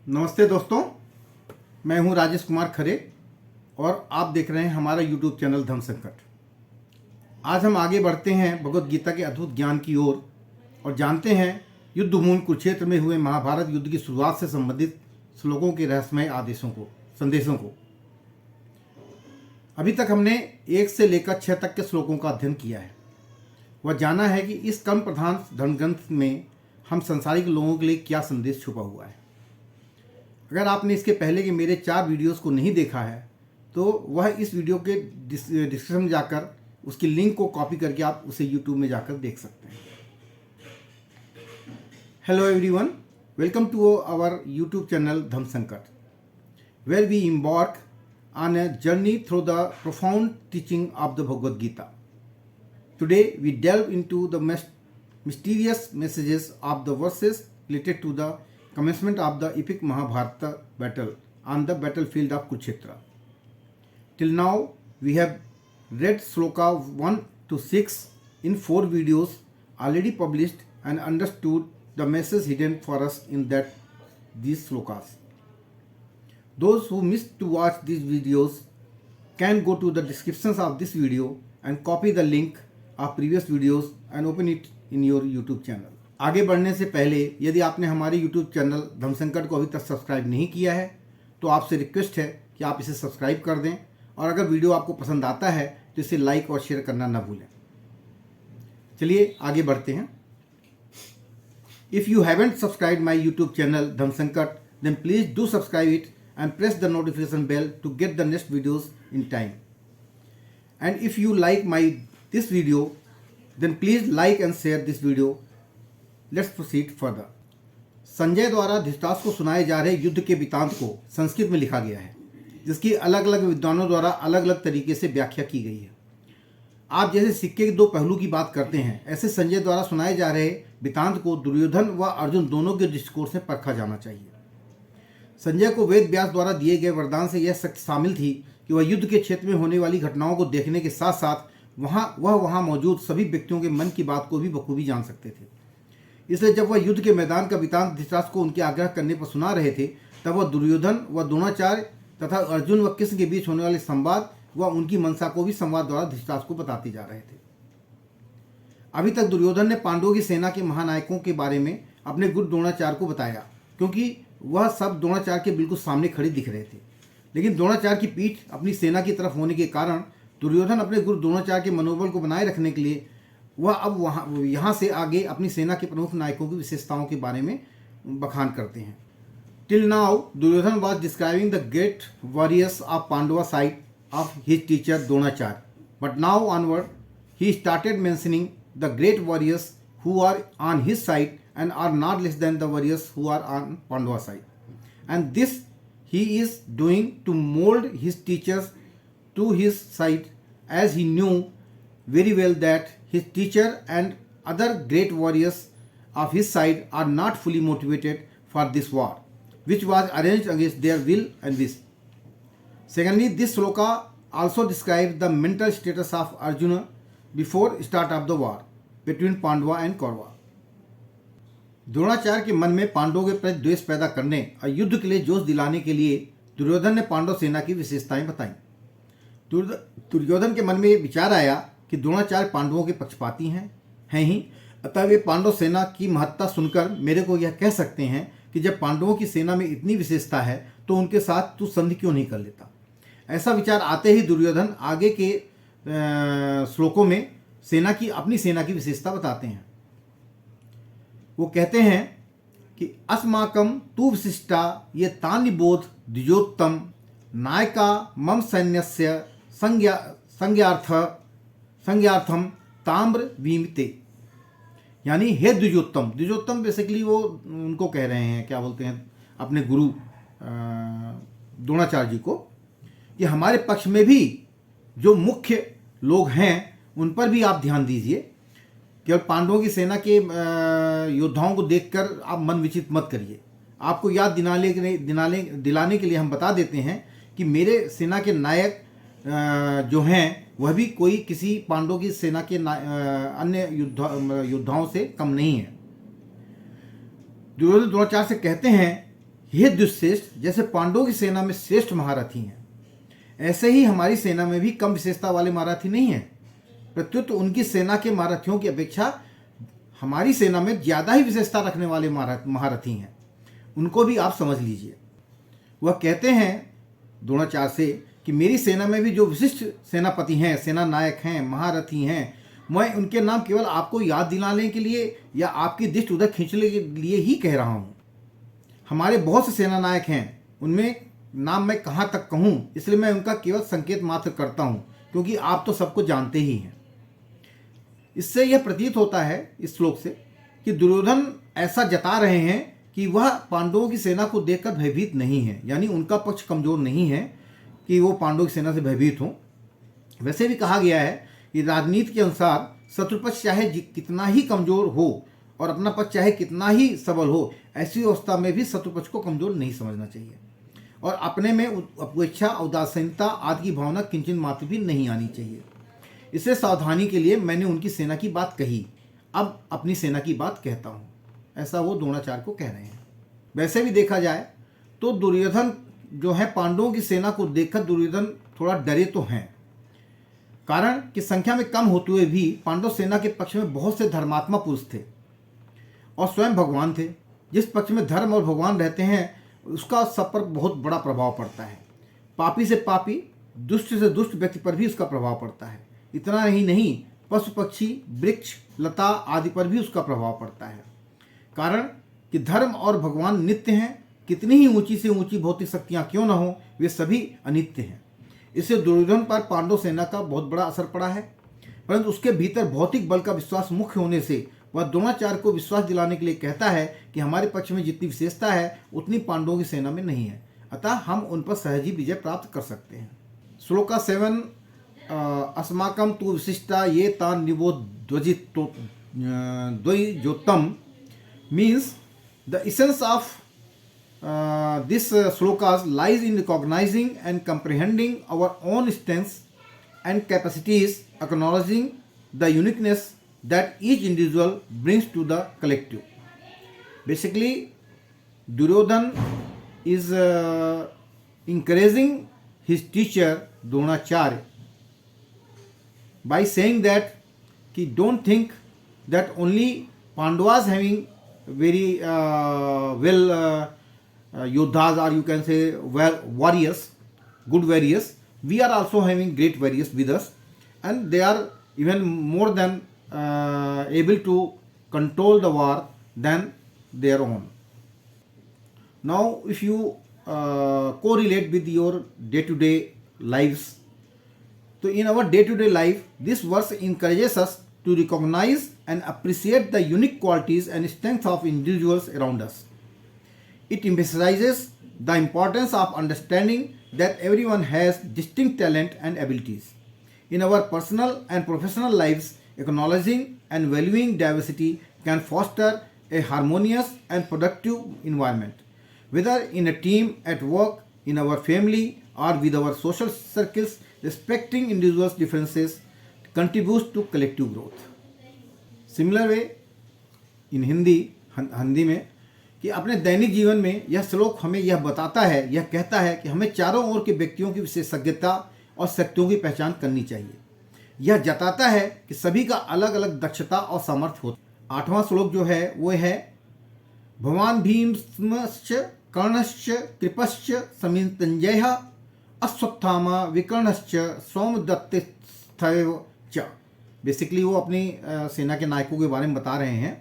नमस्ते दोस्तों, मैं हूं राजेश कुमार खरे और आप देख रहे हैं हमारा यूट्यूब चैनल धर्म संकट। आज हम आगे बढ़ते हैं भगवत गीता के अद्भुत ज्ञान की ओर और जानते हैं युद्ध भूमि कुरुक्षेत्र में हुए महाभारत युद्ध की शुरुआत से संबंधित श्लोकों के रहस्यमय संदेशों को। अभी तक हमने 1 से लेकर 6 तक के श्लोकों का अध्ययन किया है। वह जाना है कि इस कर्म प्रधान धर्मग्रंथ में हम संसारिक लोगों के लिए क्या संदेश छुपा हुआ है। अगर आपने इसके पहले के मेरे 4 वीडियोस को नहीं देखा है तो वह इस वीडियो के डिस्क्रिप्शन में जाकर उसकी लिंक को कॉपी करके आप उसे यूट्यूब में जाकर देख सकते हैं। Hello everyone, welcome to our YouTube channel Dharma Sankat, where we embark on a journey through the profound teaching of the Bhagavad Gita. Today we delve into the mysterious messages of the verses related to the commencement of the epic Mahabharata battle on the battlefield of Kurukshetra. Till now, we have read Sloka 1 to 6 in 4 videos already published and understood the message hidden for us in these slokas. Those who missed to watch these videos can go to the descriptions of this video and copy the link of previous videos and open it in your YouTube channel. आगे बढ़ने से पहले यदि आपने हमारे YouTube channel Dharma संकट को अभी तक सब्सक्राइब नहीं किया है तो आपसे रिक्वेस्ट है कि आप इसे सब्सक्राइब कर दें और अगर वीडियो आपको पसंद आता है तो इसे लाइक और शेयर करना न भूलें। चलिए आगे बढ़ते हैं। If you haven't subscribed my YouTube channel Dham Sankat, then please do subscribe it and press the notification bell to get the next videos in time. And if you like this video, then please like and share this video. Let's proceed further. Sanjay द्वारा धृतराष्ट्र को सुनाए जा रहे युद्ध के वृत्तांत को संस्कृत में लिखा गया है, जिसकी अलग अलग विद्वानों द्वारा अलग अलग तरीके से व्याख्या की गई है। आप जैसे सिक्के के 2 पहलू की बात करते हैं, ऐसे संजय द्वारा सुनाए जा रहे वृत्तांत को दुर्योधन व अर्जुन दोनों के दृष्टिकोण से परखा जाना चाहिए। संजय को वेद व्यास द्वारा दिए गए वरदान से यह शक्ति शामिल थी कि वह युद्ध के क्षेत्र में होने वाली घटनाओं को देखने के साथ साथ वहाँ मौजूद सभी व्यक्तियों के मन की बात को भी बखूबी जान सकते थे। इसलिए जब वह युद्ध के मैदान का वृत्तांत धृतराष्ट्र को उनके आग्रह करने पर सुना रहे थे, तब वह दुर्योधन व द्रोणाचार्य तथा अर्जुन व कृष्ण के बीच होने वाले संवाद व उनकी मनसा को भी संवाद द्वारा धृतराष्ट्र को बताते जा रहे थे। अभी तक दुर्योधन ने पांडवों की सेना के महानायकों के बारे में अपने गुरु द्रोणाचार्य को बताया, क्योंकि वह सब द्रोणाचार्य के बिल्कुल सामने खड़े दिख रहे थे। लेकिन द्रोणाचार्य की पीठ अपनी सेना की तरफ होने के कारण दुर्योधन अपने गुरु द्रोणाचार्य के मनोबल को बनाए रखने के लिए वह अब यहाँ से आगे अपनी सेना के प्रमुख नायकों की विशेषताओं के बारे में बखान करते हैं। Till now Duryodhana was describing the great warriors of Pandava side of his teacher Dronacharya, but now onward he started mentioning the great warriors who are on his side and are not less than the warriors who are on Pandava side. And this he is doing to mold his teachers to his side, as he knew very well that his teacher and other great warriors of his side are not fully motivated for this war, which was arranged against their will and wish. Secondly, this sloka also describes the mental status of Arjuna before start of the war between Pandava and Kaurava. Dronacharya के मन में पांडवों के प्रति द्वेष पैदा करने और युद्ध के लिए जोश दिलाने के लिए दुर्योधन ने पांडव सेना की विशेषताएं बताई। दुर्योधन के मन में ये विचार आया कि द्रोणाचार्य पांडवों के पक्षपाती हैं ही, अतः वे पांडव सेना की महत्ता सुनकर मेरे को यह कह सकते हैं कि जब पांडवों की सेना में इतनी विशेषता है तो उनके साथ तू संधि क्यों नहीं कर लेता। ऐसा विचार आते ही दुर्योधन आगे के श्लोकों में अपनी सेना की विशेषता बताते हैं। वो कहते हैं कि अस्माकं तु विशिष्टा ये तानि बोध द्विजोत्तम नायका मम सैन्यस्य संज्ञार्थम ताम्र विमिते। यानी हे द्विजोत्तम बेसिकली वो उनको कह रहे हैं, क्या बोलते हैं, अपने गुरु द्रोणाचार्य जी को, कि हमारे पक्ष में भी जो मुख्य लोग हैं उन पर भी आप ध्यान दीजिए। केवल पांडवों की सेना के योद्धाओं को देखकर आप मन विचलित मत करिए। आपको याद दिलाने के लिए हम बता देते हैं कि मेरे सेना के नायक जो हैं वह भी कोई किसी पांडवों की सेना के अन्य योद्धाओं से कम नहीं है। दुर्योधन द्रोणाचार्य से कहते हैं, हे दुश्रेष्ठ, जैसे पांडवों की सेना में श्रेष्ठ महारथी हैं, ऐसे ही हमारी सेना में भी कम विशेषता वाले महारथी नहीं हैं। प्रत्युत उनकी सेना के महारथियों की अपेक्षा हमारी सेना में ज़्यादा ही विशेषता रखने वाले महारथी हैं। उनको भी आप समझ लीजिए। वह कहते हैं द्रोणाचार्य से कि मेरी सेना में भी जो विशिष्ट सेनापति हैं, सेना नायक हैं, महारथी हैं, मैं उनके नाम केवल आपको याद दिलाने के लिए या आपकी दृष्टि उधर खींचने के लिए ही कह रहा हूँ। हमारे बहुत से सेना नायक हैं, उनमें नाम मैं कहाँ तक कहूँ, इसलिए मैं उनका केवल संकेत मात्र करता हूँ, क्योंकि आप तो सबको जानते ही हैं। इससे यह प्रतीत होता है इस श्लोक से कि दुर्योधन ऐसा जता रहे हैं कि वह पांडवों की सेना को देखकर भयभीत नहीं है, यानी उनका पक्ष कमजोर नहीं है कि वो पांडवों की सेना से भयभीत हों। वैसे भी कहा गया है कि राजनीति के अनुसार शत्रु पक्ष चाहे कितना ही कमजोर हो और अपना पक्ष चाहे कितना ही सबल हो, ऐसी अवस्था में भी शत्रु पक्ष को कमजोर नहीं समझना चाहिए और अपने में उपेक्षा, उदासीनता आदि की भावना किंचन मात्र भी नहीं आनी चाहिए। इससे सावधानी के लिए मैंने उनकी सेना की बात कही, अब अपनी सेना की बात कहता हूँ, ऐसा वो द्रोणाचार्य को कह रहे हैं। वैसे भी देखा जाए तो दुर्योधन जो है, पांडवों की सेना को देखकर दुर्योधन थोड़ा डरे तो हैं, कारण कि संख्या में कम होते हुए भी पांडव सेना के पक्ष में बहुत से धर्मात्मा पुरुष थे और स्वयं भगवान थे। जिस पक्ष में धर्म और भगवान रहते हैं उसका सब पर बहुत बड़ा प्रभाव पड़ता है। पापी से पापी, दुष्ट से दुष्ट व्यक्ति पर भी उसका प्रभाव पड़ता है। इतना ही नहीं, पशु पक्षी, वृक्ष, लता आदि पर भी उसका प्रभाव पड़ता है, कारण कि धर्म और भगवान नित्य हैं। कितनी ही ऊंची से ऊंची भौतिक शक्तियां क्यों न हो, वे सभी अनित्य हैं। इससे दुर्योधन पर पांडव सेना का बहुत बड़ा असर पड़ा है, परंतु उसके भीतर भौतिक बल का विश्वास मुख्य होने से वह द्रोणाचार्य को विश्वास दिलाने के लिए कहता है कि हमारे पक्ष में जितनी विशेषता है उतनी पांडवों की सेना में नहीं है, अतः हम उन पर सहज ही विजय प्राप्त कर सकते हैं। श्लोका 7 अस्माकं तु विशिष्टा ये तान निबोध्वजितो द्वयोत्तम means the essence of this slokas lies in recognizing and comprehending our own strengths and capacities, acknowledging the uniqueness that each individual brings to the collective. Basically, Duryodhan is encouraging his teacher Dronacharya by saying that he don't think that only Pandavas having very Yodhas, or you can say warriors, good warriors. We are also having great warriors with us, and they are even more than able to control the war than their own. Now, if you correlate with your day-to-day lives, so in our day-to-day life, this verse encourages us to recognize and appreciate the unique qualities and strengths of individuals around us. It emphasizes the importance of understanding that everyone has distinct talent and abilities. In our personal and professional lives, acknowledging and valuing diversity can foster a harmonious and productive environment. Whether in a team, at work, in our family, or with our social circles, respecting individuals' differences contributes to collective growth. Similar way, in Hindi में कि अपने दैनिक जीवन में यह श्लोक हमें यह बताता है, यह कहता है कि हमें चारों ओर के व्यक्तियों की विशेषज्ञता और शक्तियों की पहचान करनी चाहिए। यह जताता है कि सभी का अलग अलग दक्षता और सामर्थ्य होता है। 8वां श्लोक जो है वो है भवान भीष्मश्च कर्णश्च कृपश्च समितञ्जयः अश्वत्थामा विकर्णश्च सौमदत्तस्थैव च। बेसिकली वो अपनी सेना के नायकों के बारे में बता रहे हैं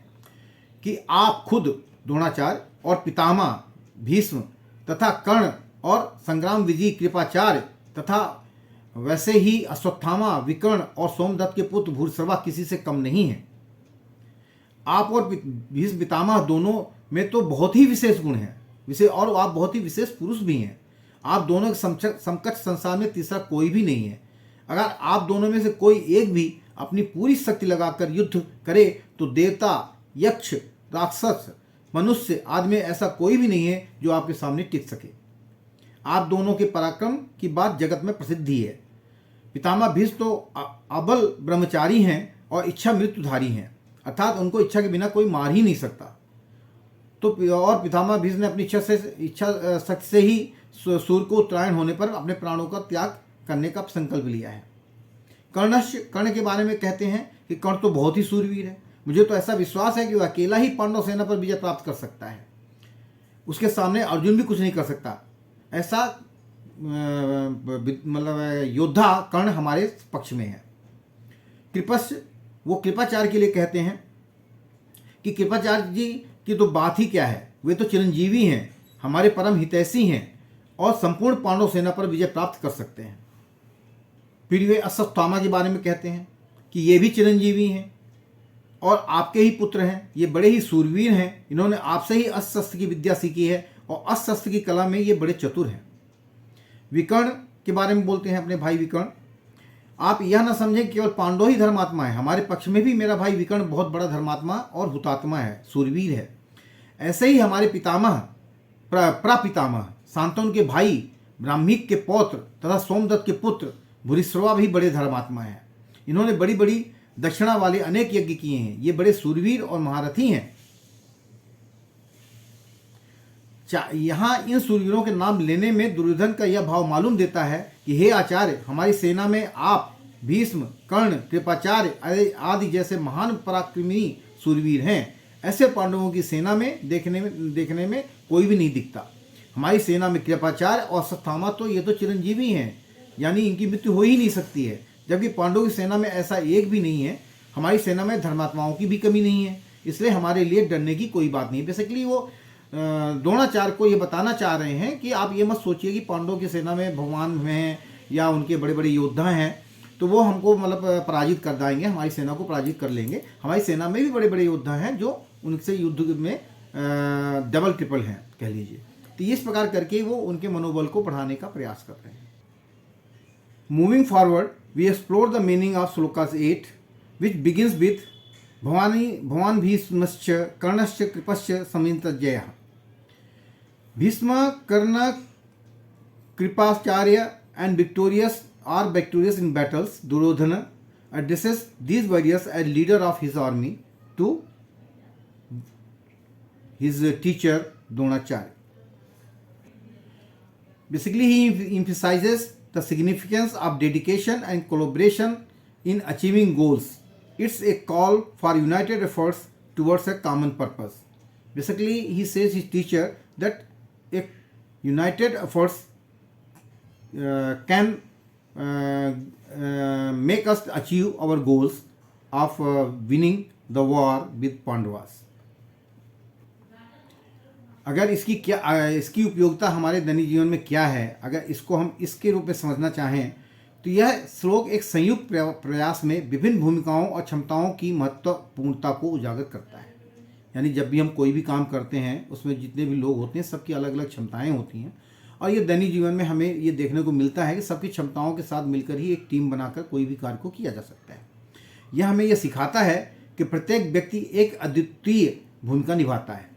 कि आप खुद द्रोणाचार्य और पितामह भीष्म तथा कर्ण और संग्राम विजयी कृपाचार्य तथा वैसे ही अश्वत्थामा, विकर्ण और सोमदत्त के पुत्र भूरिश्रवा किसी से कम नहीं है। आप और भीष्म पितामह दोनों में तो बहुत ही विशेष गुण हैं, और आप बहुत ही विशेष पुरुष भी हैं। आप दोनों के समकक्ष संसार में तीसरा कोई भी नहीं है। अगर आप दोनों में से कोई एक भी अपनी पूरी शक्ति लगाकर युद्ध करे तो देवता, यक्ष, राक्षस, मनुष्य आदि में ऐसा कोई भी नहीं है जो आपके सामने टिक सके। आप दोनों के पराक्रम की बात जगत में प्रसिद्ध ही है। पितामह भीष्म तो अबल ब्रह्मचारी हैं और इच्छा मृत्युधारी हैं, अर्थात उनको इच्छा के बिना कोई मार ही नहीं सकता। तो और पितामह भीष्म ने अपनी इच्छा शक्ति से ही सूर्य को उत्तरायण होने पर अपने प्राणों का त्याग करने का संकल्प लिया है। कर्ण के बारे में कहते हैं कि कर्ण तो बहुत ही सूरवीर है, मुझे तो ऐसा विश्वास है कि वह अकेला ही पांडव सेना पर विजय प्राप्त कर सकता है, उसके सामने अर्जुन भी कुछ नहीं कर सकता। ऐसा मतलब योद्धा कर्ण हमारे पक्ष में है। कृपस्य वो कृपाचार्य के लिए कहते हैं कि कृपाचार्य जी की तो बात ही क्या है, वे तो चिरंजीवी हैं, हमारे परम हितैषी हैं और संपूर्ण पांडव सेना पर विजय प्राप्त कर सकते हैं। फिर वे अश्वत्थामा के बारे में कहते हैं कि ये भी चिरंजीवी हैं और आपके ही पुत्र हैं, ये बड़े ही सूरवीर हैं, इन्होंने आपसे ही अस्त्र शस्त्र की विद्या सीखी है और अस्त्र शस्त्र की कला में ये बड़े चतुर हैं। विकर्ण के बारे में बोलते हैं अपने भाई विकर्ण, आप यह न समझें कि केवल पांडव ही धर्मात्मा है, हमारे पक्ष में भी मेरा भाई विकर्ण बहुत बड़ा धर्मात्मा और हुतात्मा है, सूरवीर है। ऐसे ही हमारे पितामह प्रापितामह शांतनु के भाई ब्राह्मीक के पौत्र तथा सोमदत्त के पुत्र भूरिश्रवा भी बड़े धर्मात्मा हैं। इन्होंने बड़ी बड़ी दक्षिणा वाले अनेक यज्ञ किए हैं, ये बड़े सूरवीर और महारथी हैं। यहाँ इन सूरवीरों के नाम लेने में दुर्योधन का यह भाव मालूम देता है कि हे आचार्य, हमारी सेना में आप, भीष्म, कर्ण, कृपाचार्य आदि जैसे महान पराक्रमी सूरवीर हैं। ऐसे पांडवों की सेना में देखने में कोई भी नहीं दिखता। हमारी सेना में कृपाचार्य और अश्वत्थामा तो ये तो चिरंजीवी हैं, यानी इनकी मृत्यु हो ही नहीं सकती है, जबकि पांडवों की सेना में ऐसा एक भी नहीं है। हमारी सेना में धर्मात्माओं की भी कमी नहीं है, इसलिए हमारे लिए डरने की कोई बात नहीं। बेसिकली वो द्रोणाचार्य को ये बताना चाह रहे हैं कि आप ये मत सोचिए कि पांडवों की सेना में भगवान हैं या उनके बड़े बड़े योद्धा हैं तो वो हमको मतलब पराजित कर देंगे, हमारी सेना को पराजित कर लेंगे। हमारी सेना में भी बड़े बड़े योद्धा हैं जो उनसे युद्ध में डबल ट्रिपल हैं कह लीजिए। तो इस प्रकार करके वो उनके मनोबल को बढ़ाने का प्रयास कर रहे हैं। Moving forward we explore the meaning of shlokas 8 which begins with भवान भीष्मश्च कर्णश्च कृपश्च समितजयः। Bhishma, Karna, Kripacharya and victorious in battles. Duryodhana addresses these warriors as leader of his army to his teacher Dronacharya. Basically, he emphasizes the significance of dedication and collaboration in achieving goals. It's a call for united efforts towards a common purpose. Basically, he says his teacher that a united efforts can make us achieve our goals of winning the war with Pandavas. अगर इसकी उपयोगिता हमारे दैनिक जीवन में क्या है, अगर इसको हम इसके रूप में समझना चाहें तो यह श्लोक एक संयुक्त प्रयास में विभिन्न भूमिकाओं और क्षमताओं की महत्वपूर्णता को उजागर करता है। यानी जब भी हम कोई भी काम करते हैं उसमें जितने भी लोग होते हैं सबकी अलग अलग क्षमताएं होती हैं और ये दैनिक जीवन में हमें ये देखने को मिलता है कि सबकी क्षमताओं के साथ मिलकर ही एक टीम बनाकर कोई भी कार्य को किया जा सकता है। यह हमें यह सिखाता है कि प्रत्येक व्यक्ति एक अद्वितीय भूमिका निभाता है,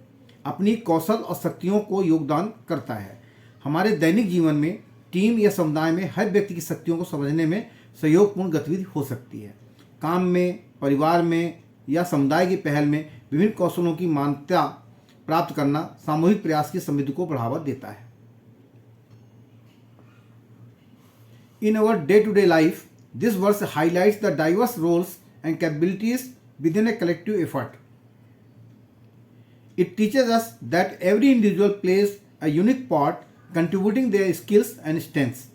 अपनी कौशल और शक्तियों को योगदान करता है। हमारे दैनिक जीवन में टीम या समुदाय में हर व्यक्ति की शक्तियों को समझने में सहयोगपूर्ण गतिविधि हो सकती है। काम में, परिवार में या समुदाय की पहल में विभिन्न कौशलों की मान्यता प्राप्त करना सामूहिक प्रयास की समृद्धि को बढ़ावा देता है। In our day-to-day life, this verse highlights the diverse roles and capabilities within a collective effort. It teaches us that every individual plays a unique part, contributing their skills and strengths.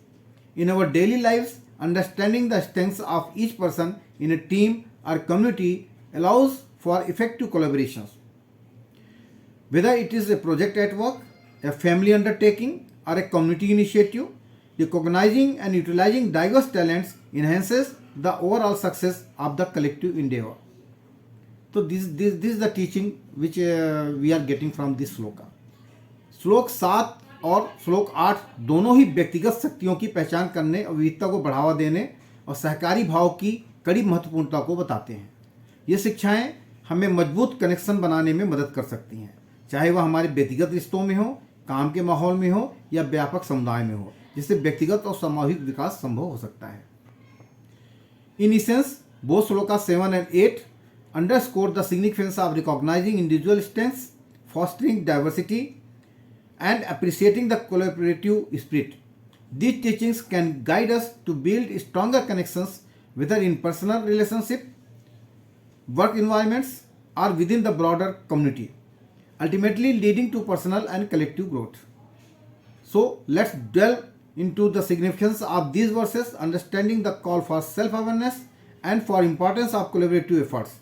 In our daily lives, understanding the strengths of each person in a team or community allows for effective collaborations. Whether it is a project at work, a family undertaking, or a community initiative, recognizing and utilizing diverse talents enhances the overall success of the collective endeavor. So this is the teaching which we are getting from this shloka. श्लोक 7 और श्लोक 8 दोनों ही व्यक्तिगत शक्तियों की पहचान करने और विविधता को बढ़ावा देने और सहकारी भाव की कड़ी महत्वपूर्णता को बताते हैं। ये शिक्षाएं हमें मजबूत कनेक्शन बनाने में मदद कर सकती हैं, चाहे वह हमारे व्यक्तिगत रिश्तों में हो, काम के माहौल में हो या व्यापक समुदाय में हो, जिससे व्यक्तिगत और सामूहिक विकास संभव हो सकता है। इन essence both shloka 7 and 8 underscore the significance of recognizing individual strengths, fostering diversity, and appreciating the collaborative spirit. These teachings can guide us to build stronger connections, whether in personal relationship, work environments, or within the broader community, ultimately leading to personal and collective growth. So let's delve into the significance of these verses, understanding the call for self-awareness and for importance of collaborative efforts.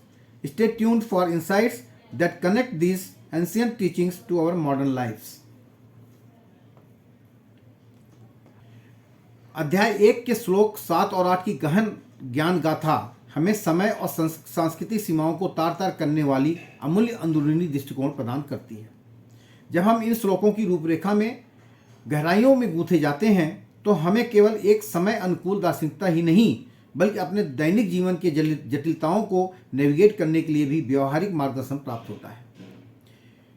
Stay tuned for insights that connect these ancient teachings to our modern lives. अध्याय 1 के श्लोक 7 और 8 की गहन ज्ञान गाथा हमें समय और सांस्कृतिक सीमाओं को तार तार करने वाली अमूल्य अंदरूनी दृष्टिकोण प्रदान करती है। जब हम इन श्लोकों की रूपरेखा में गहराइयों में गूंथे जाते हैं तो हमें केवल एक समय अनुकूल दार्शनिकता ही नहीं बल्कि अपने दैनिक जीवन के जटिलताओं को नेविगेट करने के लिए भी व्यवहारिक मार्गदर्शन प्राप्त होता है।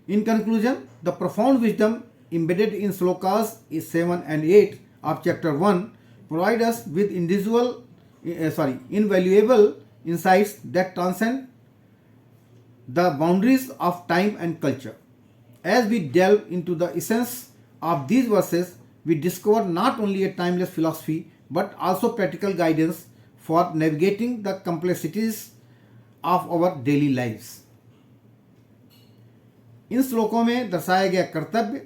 In conclusion, the profound wisdom embedded in slokas 7 and 8 of chapter 1 provide us with invaluable insights that transcend the boundaries of time and culture. As we delve into the essence of these verses, we discover not only a timeless philosophy but also practical guidance for navigating the complexities of our daily lives. इन श्लोकों में दर्शाया गया कर्तव्य,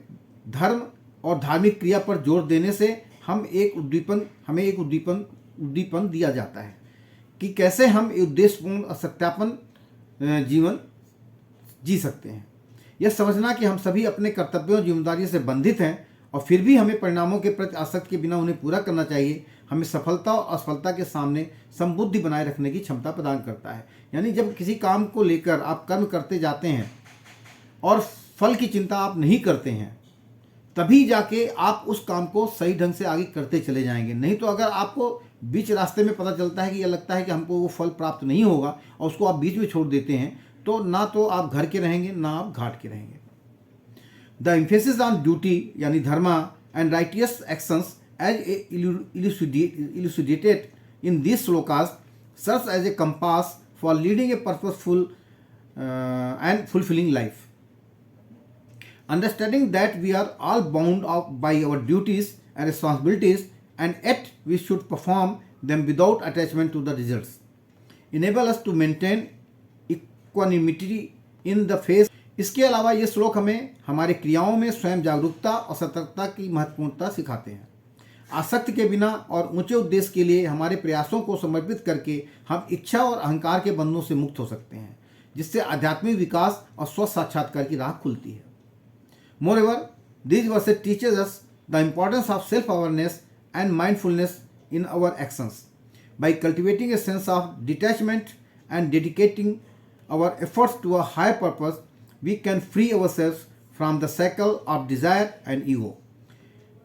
धर्म और धार्मिक क्रिया पर जोर देने से हमें एक उद्दीपन दिया जाता है कि कैसे हम उद्देश्यपूर्ण और सत्यापन जीवन जी सकते हैं। यह समझना कि हम सभी अपने कर्तव्यों और जिम्मेदारियों से बंधित हैं और फिर भी हमें परिणामों के प्रति आसक्त के बिना उन्हें पूरा करना चाहिए, हमें सफलता और असफलता के सामने समबुद्धि बनाए रखने की क्षमता प्रदान करता है। यानी जब किसी काम को लेकर आप कर्म करते जाते हैं और फल की चिंता आप नहीं करते हैं, तभी जाके आप उस काम को सही ढंग से आगे करते चले जाएंगे। नहीं तो अगर आपको बीच रास्ते में पता चलता है कि यह लगता है कि हमको वो फल प्राप्त नहीं होगा और उसको आप बीच में छोड़ देते हैं, तो ना तो आप घर के रहेंगे ना आप घाट के रहेंगे। द एम्फेसिस ऑन ड्यूटी यानी dharma and righteous actions as elucidated in this shlokas serves as a compass for leading a purposeful and fulfilling life. Understanding that we are all bound by our duties and responsibilities and yet we should perform them without attachment to the results enable us to maintain equanimity in the face. इसके अलावा ये श्लोक हमें हमारे क्रियाओं में स्वयं जागरूकता और सतर्कता की महत्वपूर्णता सिखाते हैं। आसक्ति के बिना और ऊंचे उद्देश्य के लिए हमारे प्रयासों को समर्पित करके हम इच्छा और अहंकार के बंधनों से मुक्त हो सकते हैं, जिससे आध्यात्मिक विकास और स्व साक्षात्कार की राह खुलती है। Moreover, these verses teaches us the importance of self-awareness and mindfulness in our actions. By cultivating a sense of detachment and dedicating our efforts to a higher purpose, we can free ourselves from the cycle of desire and ego,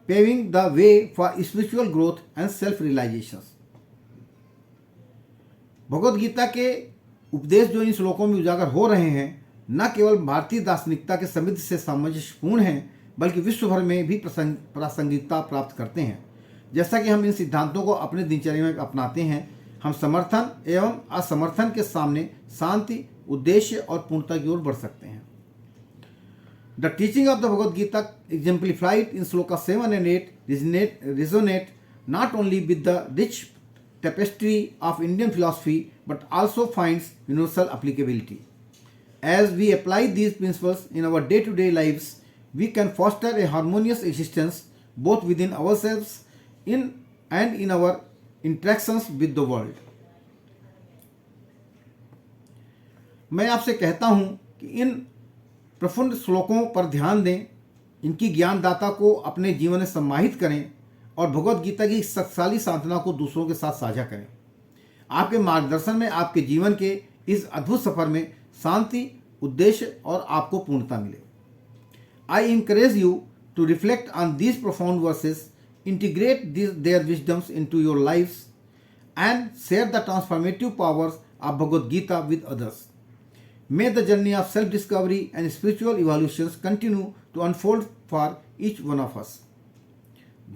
paving the way for spiritual growth and self-realization. Bhagavad Gita के उपदेश जो इन श्लोकों में उजागर हो रहे हैं, न केवल भारतीय दार्शनिकता के समृद्ध से सामंजस्यपूर्ण हैं, बल्कि विश्व भर में भी प्रासंगिकता प्राप्त करते हैं। जैसा कि हम इन सिद्धांतों को अपने दिनचर्या में अपनाते हैं, हम समर्थन एवं असमर्थन के सामने शांति, उद्देश्य और पूर्णता की ओर बढ़ सकते हैं। The teaching of the Bhagavad Gita exemplified in shloka 7 and 8 resonate not only with the rich tapestry of Indian philosophy but also finds universal applicability. As we apply these principles in our day-to-day lives, we can foster a harmonious existence both within ourselves and in our interactions with the world. मैं आपसे कहता हूँ कि इन प्रफुल्ल श्लोकों पर ध्यान दें, इनकी ज्ञानदाता को अपने जीवन में सम्मानित करें और भगवद गीता की शक्तिशाली साधना को दूसरों के साथ साझा करें। आपके मार्गदर्शन में आपके जीवन के इस अद्भुत सफर में शांति, उद्देश्य और आपको पूर्णता मिले। I encourage you to reflect on these profound verses, integrate their wisdoms into your lives, and share the transformative powers of Bhagavad Gita with others. May the journey of self-discovery and spiritual evolutions continue to unfold for each one of us.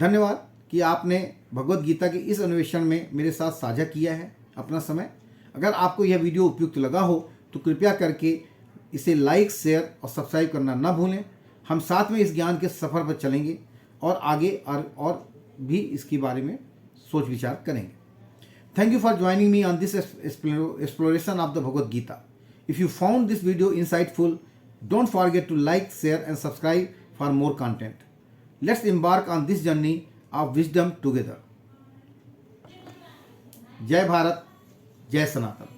धन्यवाद कि आपने भगवद गीता के इस अन्वेषण में मेरे साथ साझा किया है अपना समय। अगर आपको यह वीडियो उपयुक्त लगा हो तो कृपया करके इसे लाइक, शेयर और सब्सक्राइब करना ना भूलें। हम साथ में इस ज्ञान के सफ़र पर चलेंगे और आगे और भी इसके बारे में सोच विचार करेंगे। Thank you for joining me on this exploration of the Bhagavad Gita. If you found this video insightful, don't forget to like, share and subscribe for more content. Let's embark on this journey of wisdom together. जय भारत, जय सनातन।